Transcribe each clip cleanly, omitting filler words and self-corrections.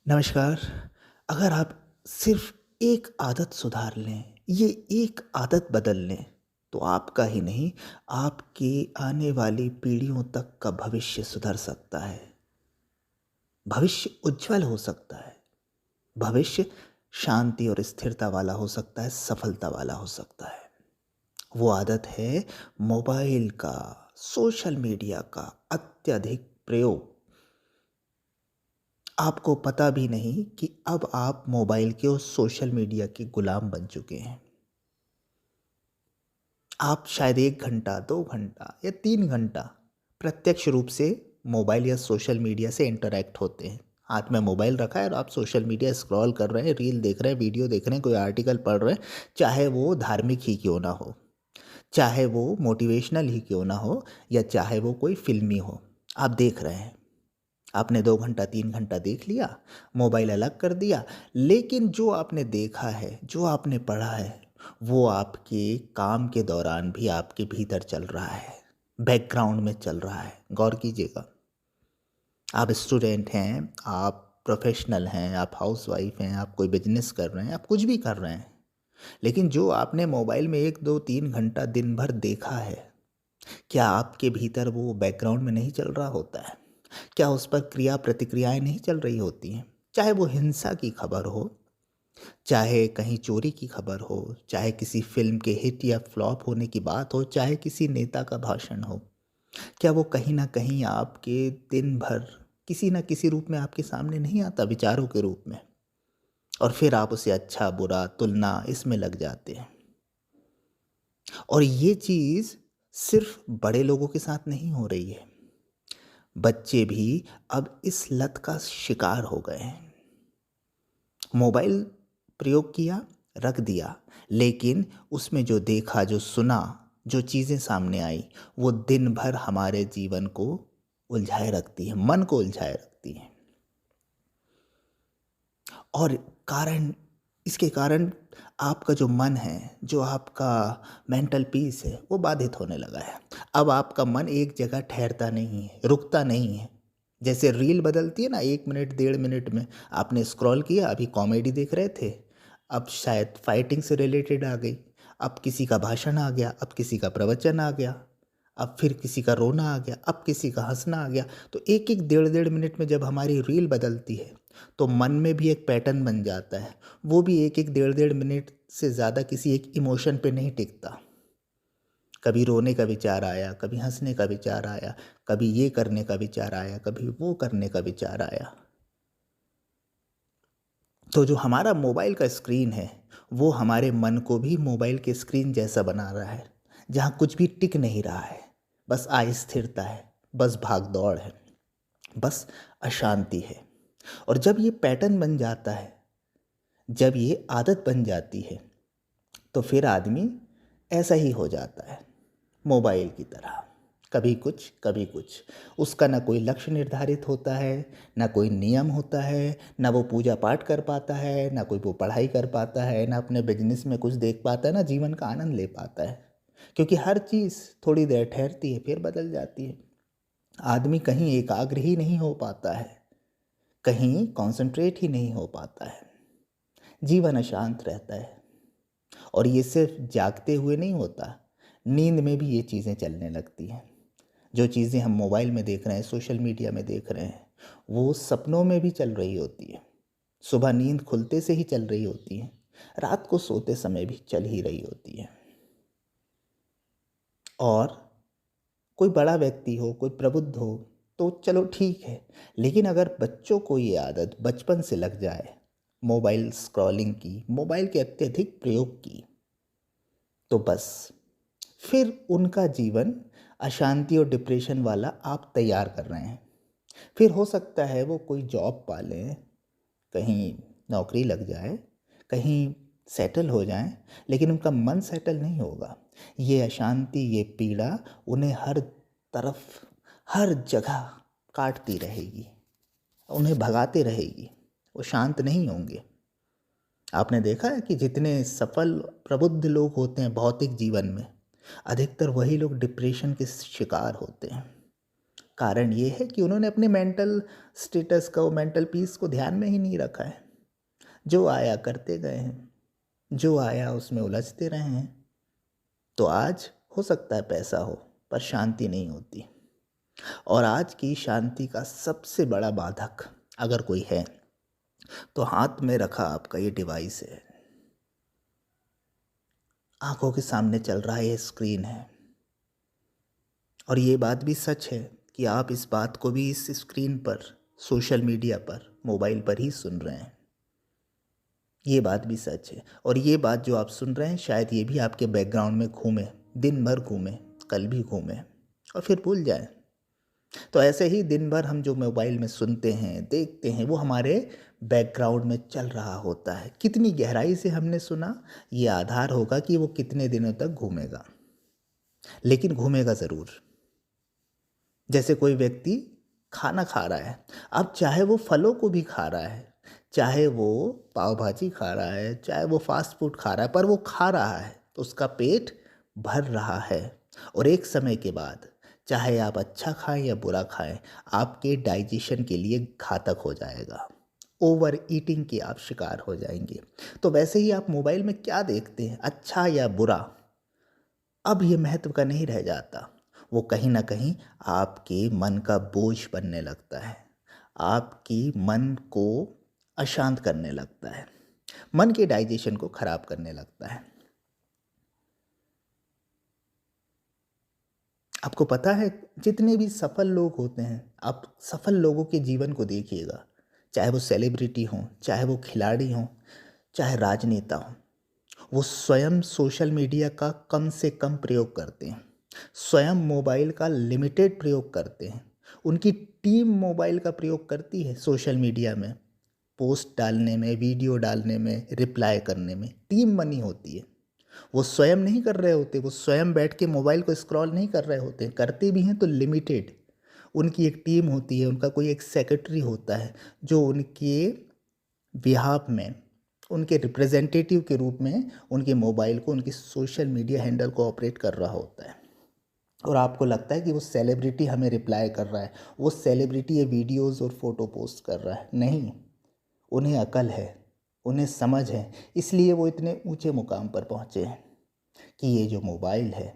नमस्कार। अगर आप सिर्फ एक आदत सुधार लें, ये एक आदत बदल लें, तो आपका ही नहीं, आपके आने वाली पीढ़ियों तक का भविष्य सुधर सकता है। भविष्य उज्जवल हो सकता है। भविष्य शांति और स्थिरता वाला हो सकता है, सफलता वाला हो सकता है। वो आदत है मोबाइल का, सोशल मीडिया का अत्यधिक प्रयोग। आपको पता भी नहीं कि अब आप मोबाइल के और सोशल मीडिया के गुलाम बन चुके हैं। आप शायद 1 घंटा, 2 घंटा या 3 घंटा प्रत्यक्ष रूप से मोबाइल या सोशल मीडिया से इंटरैक्ट होते हैं। हाथ में मोबाइल रखा है और आप सोशल मीडिया स्क्रॉल कर रहे हैं, रील देख रहे हैं, वीडियो देख रहे हैं, कोई आर्टिकल पढ़ रहे हैं, चाहे वो धार्मिक ही क्यों ना हो, चाहे वो मोटिवेशनल ही क्यों ना हो, या चाहे वो कोई फ़िल्मी हो। आप देख रहे हैं। आपने 2 घंटा 3 घंटा देख लिया, मोबाइल अलग कर दिया, लेकिन जो आपने देखा है, जो आपने पढ़ा है, वो आपके काम के दौरान भी आपके भीतर चल रहा है, बैकग्राउंड में चल रहा है। गौर कीजिएगा। आप स्टूडेंट हैं, आप प्रोफेशनल हैं, आप हाउसवाइफ हैं, आप कोई बिजनेस कर रहे हैं, आप कुछ भी कर रहे हैं, लेकिन जो आपने मोबाइल में 1 2 3 घंटा दिन भर देखा है, क्या आपके भीतर वो बैकग्राउंड में नहीं चल रहा होता है? क्या उस पर क्रिया प्रतिक्रियाएं नहीं चल रही होती हैं? चाहे वो हिंसा की खबर हो, चाहे कहीं चोरी की खबर हो, चाहे किसी फिल्म के हिट या फ्लॉप होने की बात हो, चाहे किसी नेता का भाषण हो, क्या वो कहीं ना कहीं आपके दिन भर किसी न किसी रूप में आपके सामने नहीं आता, विचारों के रूप में? और फिर आप उसे अच्छा बुरा तुलना इसमें लग जाते हैं। और ये चीज़ सिर्फ बड़े लोगों के साथ नहीं हो रही है, बच्चे भी अब इस लत का शिकार हो गए हैं। मोबाइल प्रयोग किया, रख दिया, लेकिन उसमें जो देखा, जो सुना, जो चीज़ें सामने आई, वो दिन भर हमारे जीवन को उलझाए रखती है, मन को उलझाए रखती है। और कारण इसके कारण आपका जो मन है, जो आपका मेंटल पीस है, वो बाधित होने लगा है। अब आपका मन एक जगह ठहरता नहीं है, रुकता नहीं है। जैसे रील बदलती है ना, 1 मिनट 1.5 मिनट में आपने स्क्रॉल किया, अभी कॉमेडी देख रहे थे, अब शायद फाइटिंग से रिलेटेड आ गई, अब किसी का भाषण आ गया, अब किसी का प्रवचन आ गया, अब फिर किसी का रोना आ गया, अब किसी का हंसना आ गया। तो एक एक 1.5 मिनट में जब हमारी रील बदलती है, तो मन में भी एक पैटर्न बन जाता है। वो भी एक एक 1.5 मिनट से ज़्यादा किसी एक इमोशन पे नहीं टिकता। कभी रोने का विचार आया, कभी हंसने का विचार आया, कभी ये करने का विचार आया, कभी वो करने का विचार आया। तो जो हमारा मोबाइल का स्क्रीन है, वो हमारे मन को भी मोबाइल के स्क्रीन जैसा बना रहा है, जहाँ कुछ भी टिक नहीं रहा है, बस अस्थिरता है, बस भाग दौड़ है, बस अशांति है। और जब ये पैटर्न बन जाता है, जब ये आदत बन जाती है, तो फिर आदमी ऐसा ही हो जाता है, मोबाइल की तरह, कभी कुछ कभी कुछ। उसका ना कोई लक्ष्य निर्धारित होता है, ना कोई नियम होता है, ना वो पूजा पाठ कर पाता है, ना कोई वो पढ़ाई कर पाता है, ना अपने बिजनेस में कुछ देख पाता है, ना जीवन का आनंद ले पाता है। क्योंकि हर चीज़ थोड़ी देर ठहरती है, फिर बदल जाती है। आदमी कहीं एकाग्र ही नहीं हो पाता है, कहीं कॉन्सेंट्रेट ही नहीं हो पाता है, जीवन अशांत रहता है। और ये सिर्फ जागते हुए नहीं होता, नींद में भी ये चीज़ें चलने लगती हैं। जो चीज़ें हम मोबाइल में देख रहे हैं, सोशल मीडिया में देख रहे हैं, वो सपनों में भी चल रही होती है, सुबह नींद खुलते से ही चल रही होती है, रात को सोते समय भी चल ही रही होती है। और कोई बड़ा व्यक्ति हो, कोई प्रबुद्ध हो, तो चलो ठीक है, लेकिन अगर बच्चों को ये आदत बचपन से लग जाए, मोबाइल स्क्रॉलिंग की, मोबाइल के अत्यधिक प्रयोग की, तो बस फिर उनका जीवन अशांति और डिप्रेशन वाला आप तैयार कर रहे हैं। फिर हो सकता है वो कोई जॉब पा लें, कहीं नौकरी लग जाए, कहीं सेटल हो जाएं, लेकिन उनका मन सेटल नहीं होगा। ये अशांति, ये पीड़ा उन्हें हर तरफ, हर जगह काटती रहेगी, उन्हें भगाते रहेगी, वो शांत नहीं होंगे। आपने देखा है कि जितने सफल प्रबुद्ध लोग होते हैं भौतिक जीवन में, अधिकतर वही लोग डिप्रेशन के शिकार होते हैं। कारण ये है कि उन्होंने अपने मेंटल स्टेटस को, मेंटल पीस को ध्यान में ही नहीं रखा है। जो आया करते गए हैं, जो आया उसमें उलझते रहे हैं। तो आज हो सकता है पैसा हो, पर शांति नहीं होती। और आज की शांति का सबसे बड़ा बाधक अगर कोई है तो हाथ में रखा आपका ये डिवाइस है, आंखों के सामने चल रहा है ये स्क्रीन है। और ये बात भी सच है कि आप इस बात को भी इस स्क्रीन पर, सोशल मीडिया पर, मोबाइल पर ही सुन रहे हैं। ये बात भी सच है। और ये बात जो आप सुन रहे हैं शायद ये भी आपके बैकग्राउंड में घूमे, दिन भर घूमे, कल भी घूमे और फिर भूल जाए। तो ऐसे ही दिन भर हम जो मोबाइल में सुनते हैं, देखते हैं, वो हमारे बैकग्राउंड में चल रहा होता है। कितनी गहराई से हमने सुना, ये आधार होगा कि वो कितने दिनों तक घूमेगा, लेकिन घूमेगा ज़रूर। जैसे कोई व्यक्ति खाना खा रहा है, अब चाहे वो फलों को भी खा रहा है, चाहे वो पाव भाजी खा रहा है, चाहे वो फास्ट फूड खा रहा है, पर वो खा रहा है तो उसका पेट भर रहा है। और एक समय के बाद चाहे आप अच्छा खाएं या बुरा खाएं, आपके डाइजेशन के लिए घातक हो जाएगा। ओवर ईटिंग के आप शिकार हो जाएंगे। तो वैसे ही आप मोबाइल में क्या देखते हैं, अच्छा या बुरा, अब ये महत्व का नहीं रह जाता। वो कहीं ना कहीं आपके मन का बोझ बनने लगता है, आपकी मन को अशांत करने लगता है, मन के डाइजेशन को खराब करने लगता है। आपको पता है, जितने भी सफल लोग होते हैं, आप सफल लोगों के जीवन को देखिएगा, चाहे वो सेलिब्रिटी हों, चाहे वो खिलाड़ी हों, चाहे राजनेता हों, वो स्वयं सोशल मीडिया का कम से कम प्रयोग करते हैं, स्वयं मोबाइल का लिमिटेड प्रयोग करते हैं। उनकी टीम मोबाइल का प्रयोग करती है सोशल मीडिया में, पोस्ट डालने में, वीडियो डालने में, रिप्लाई करने में टीम बनी होती है। वो स्वयं नहीं कर रहे होते, वो स्वयं बैठ के मोबाइल को स्क्रॉल नहीं कर रहे होते, करते भी हैं तो लिमिटेड। उनकी एक टीम होती है, उनका कोई एक सेक्रेटरी होता है जो उनके बिहाफ में, उनके रिप्रेजेंटेटिव के रूप में उनके मोबाइल को, उनकी सोशल मीडिया हैंडल को ऑपरेट कर रहा होता है। और आपको लगता है कि वो सेलिब्रिटी हमें रिप्लाई कर रहा है, वो सेलिब्रिटी ये वीडियोस और फोटो पोस्ट कर रहा है। नहीं, उन्हें अकल है, उन्हें समझ है, इसलिए वो इतने ऊंचे मुकाम पर पहुंचे हैं कि ये जो मोबाइल है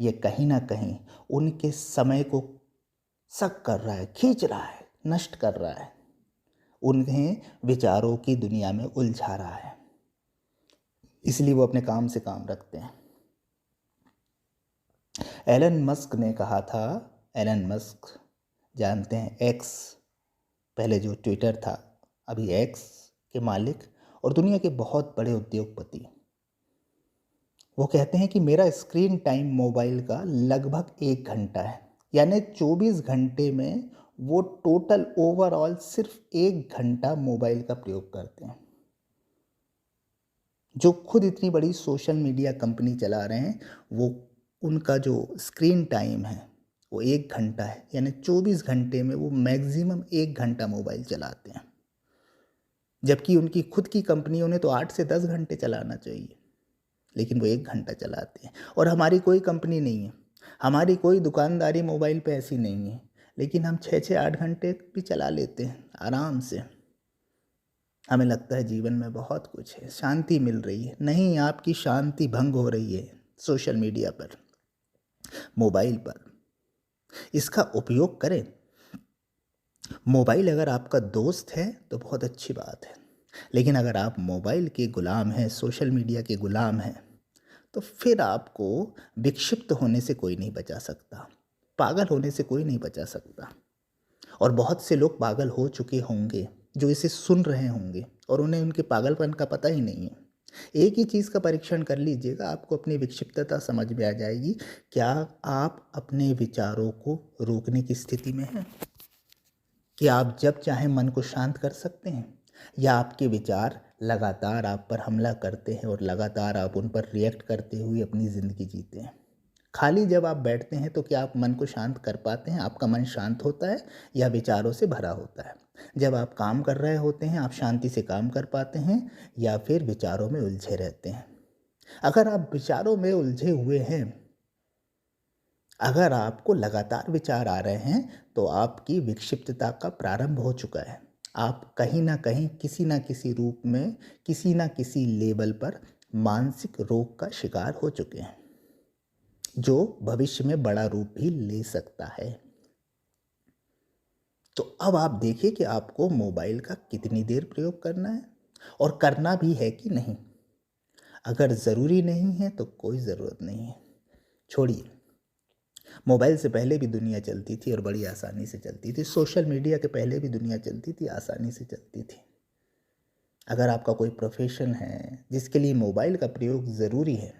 ये कहीं ना कहीं उनके समय को सक कर रहा है, खींच रहा है, नष्ट कर रहा है, उन्हें विचारों की दुनिया में उलझा रहा है। इसलिए वो अपने काम से काम रखते हैं। एलन मस्क ने कहा था, एलन मस्क जानते हैं, एक्स, पहले जो ट्विटर था, अभी एक्स के मालिक और दुनिया के बहुत बड़े उद्योगपति, वो कहते हैं कि मेरा स्क्रीन टाइम मोबाइल का लगभग 1 घंटा है। यानी 24 घंटे में वो टोटल ओवरऑल सिर्फ 1 घंटा मोबाइल का प्रयोग करते हैं। जो खुद इतनी बड़ी सोशल मीडिया कंपनी चला रहे हैं, वो उनका जो स्क्रीन टाइम है वो 1 घंटा है। यानी 24 घंटे में वो मैक्सिमम 1 घंटा मोबाइल चलाते हैं, जबकि उनकी खुद की कंपनियों ने तो 8 से 10 घंटे चलाना चाहिए, लेकिन वो 1 घंटा चलाते हैं। और हमारी कोई कंपनी नहीं है, हमारी कोई दुकानदारी मोबाइल पे ऐसी नहीं है, लेकिन हम 6-8 घंटे भी चला लेते हैं आराम से। हमें लगता है जीवन में बहुत कुछ है, शांति मिल रही है। नहीं, आपकी शांति भंग हो रही है सोशल मीडिया पर, मोबाइल पर। इसका उपयोग करें। मोबाइल अगर आपका दोस्त है तो बहुत अच्छी बात है, लेकिन अगर आप मोबाइल के गुलाम हैं, सोशल मीडिया के गुलाम हैं, तो फिर आपको विक्षिप्त होने से कोई नहीं बचा सकता, पागल होने से कोई नहीं बचा सकता। और बहुत से लोग पागल हो चुके होंगे जो इसे सुन रहे होंगे और उन्हें उनके पागलपन का पता ही नहीं है। एक ही चीज़ का परीक्षण कर लीजिएगा, आपको अपनी विक्षिप्तता समझ में आ जाएगी। क्या आप अपने विचारों को रोकने की स्थिति में हैं? कि आप जब चाहें मन को शांत कर सकते हैं, या आपके विचार लगातार आप पर हमला करते हैं और लगातार आप उन पर रिएक्ट करते हुए अपनी ज़िंदगी जीते हैं? खाली जब आप बैठते हैं तो क्या आप मन को शांत कर पाते हैं? आपका मन शांत होता है या विचारों से भरा होता है? जब आप काम कर रहे होते हैं, आप शांति से काम कर पाते हैं या फिर विचारों में उलझे रहते हैं? अगर आप विचारों में उलझे हुए हैं, अगर आपको लगातार विचार आ रहे हैं तो आपकी विक्षिप्तता का प्रारंभ हो चुका है। आप कहीं ना कहीं किसी ना किसी रूप में किसी ना किसी लेवल पर मानसिक रोग का शिकार हो चुके हैं, जो भविष्य में बड़ा रूप भी ले सकता है। तो अब आप देखिए कि आपको मोबाइल का कितनी देर प्रयोग करना है और करना भी है कि नहीं। अगर ज़रूरी नहीं है तो कोई ज़रूरत नहीं है, छोड़िए। मोबाइल से पहले भी दुनिया चलती थी और बड़ी आसानी से चलती थी। सोशल मीडिया के पहले भी दुनिया चलती थी, आसानी से चलती थी। अगर आपका कोई प्रोफेशन है जिसके लिए मोबाइल का प्रयोग ज़रूरी है,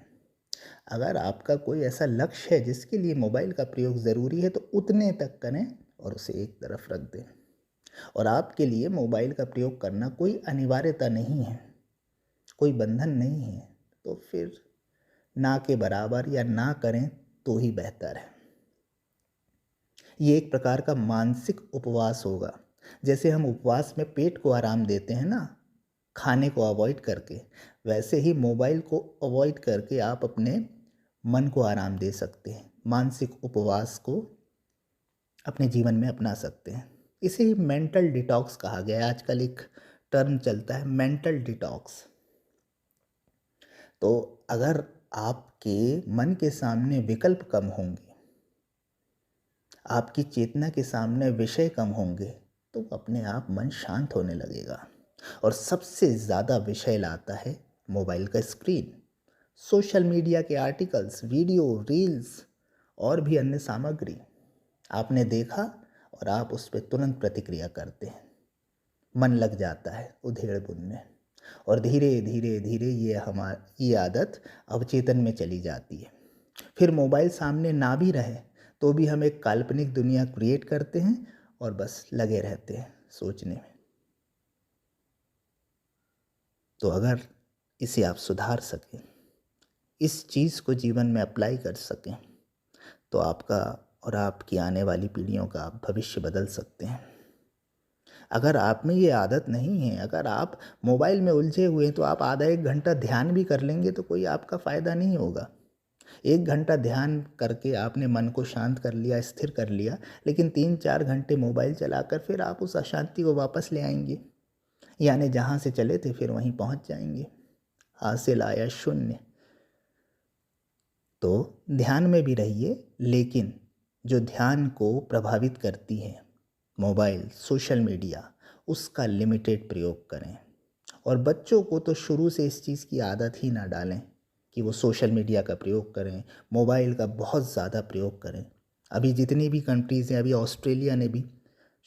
अगर आपका कोई ऐसा लक्ष्य है जिसके लिए मोबाइल का प्रयोग ज़रूरी है, तो उतने तक करें और उसे एक तरफ रख दें। और आपके लिए मोबाइल का प्रयोग करना कोई अनिवार्यता नहीं है, कोई बंधन नहीं है, तो फिर ना के बराबर या ना करें तो ही बेहतर है। ये एक प्रकार का मानसिक उपवास होगा। जैसे हम उपवास में पेट को आराम देते हैं ना, खाने को अवॉइड करके, वैसे ही मोबाइल को अवॉइड करके आप अपने मन को आराम दे सकते हैं। मानसिक उपवास को अपने जीवन में अपना सकते हैं। इसे ही मेंटल डिटॉक्स कहा गया है। आजकल एक टर्म चलता है, मेंटल डिटॉक्स। तो अगर आपके मन के सामने विकल्प कम होंगे, आपकी चेतना के सामने विषय कम होंगे, तो अपने आप मन शांत होने लगेगा। और सबसे ज़्यादा विषय लाता है मोबाइल का स्क्रीन, सोशल मीडिया के आर्टिकल्स, वीडियो, रील्स और भी अन्य सामग्री। आपने देखा और आप उस पर तुरंत प्रतिक्रिया करते हैं, मन लग जाता है उधेड़-बुन में, और धीरे धीरे धीरे ये आदत अवचेतन में चली जाती है। फिर मोबाइल सामने ना भी रहे तो भी हम एक काल्पनिक दुनिया क्रिएट करते हैं और बस लगे रहते हैं सोचने में। तो अगर इसे आप सुधार सकें, इस चीज़ को जीवन में अप्लाई कर सकें, तो आपका और आपकी आने वाली पीढ़ियों का आप भविष्य बदल सकते हैं। अगर आप में ये आदत नहीं है, अगर आप मोबाइल में उलझे हुए हैं, तो आप आधा एक घंटा ध्यान भी कर लेंगे तो कोई आपका फ़ायदा नहीं होगा। 1 घंटा ध्यान करके आपने मन को शांत कर लिया, स्थिर कर लिया, लेकिन 3-4 घंटे मोबाइल चलाकर फिर आप उस अशांति को वापस ले आएंगे। यानी जहाँ से चले थे फिर वहीं पहुँच जाएंगे। हासिल आया शून्य। तो ध्यान में भी रहिए, लेकिन जो ध्यान को प्रभावित करती है मोबाइल, सोशल मीडिया, उसका लिमिटेड प्रयोग करें। और बच्चों को तो शुरू से इस चीज़ की आदत ही ना डालें कि वो सोशल मीडिया का प्रयोग करें, मोबाइल का बहुत ज़्यादा प्रयोग करें। अभी जितनी भी कंट्रीज़ हैं, अभी ऑस्ट्रेलिया ने भी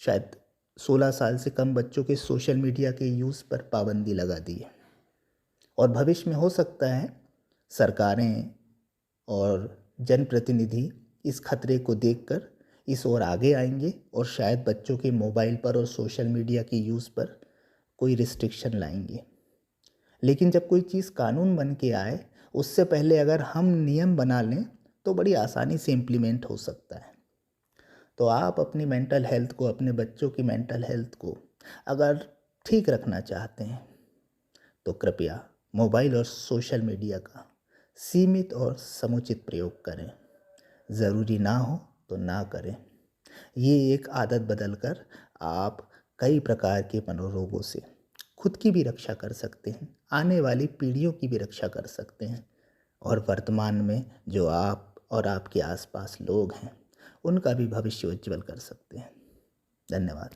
शायद 16 साल से कम बच्चों के सोशल मीडिया के यूज़ पर पाबंदी लगा दी है। और भविष्य में हो सकता है सरकारें और जनप्रतिनिधि इस खतरे को देखकर इस ओर आगे आएंगे और शायद बच्चों के मोबाइल पर और सोशल मीडिया के यूज़ पर कोई रिस्ट्रिक्शन लाएंगे। लेकिन जब कोई चीज़ कानून बन के आए, उससे पहले अगर हम नियम बना लें तो बड़ी आसानी से इम्प्लीमेंट हो सकता है। तो आप अपनी मेंटल हेल्थ को, अपने बच्चों की मेंटल हेल्थ को अगर ठीक रखना चाहते हैं, तो कृपया मोबाइल और सोशल मीडिया का सीमित और समुचित प्रयोग करें। ज़रूरी ना हो तो ना करें। ये एक आदत बदलकर आप कई प्रकार के मनोरोगों से खुद की भी रक्षा कर सकते हैं, आने वाली पीढ़ियों की भी रक्षा कर सकते हैं, और वर्तमान में जो आप और आपके आसपास लोग हैं उनका भी भविष्य उज्जवल कर सकते हैं। धन्यवाद।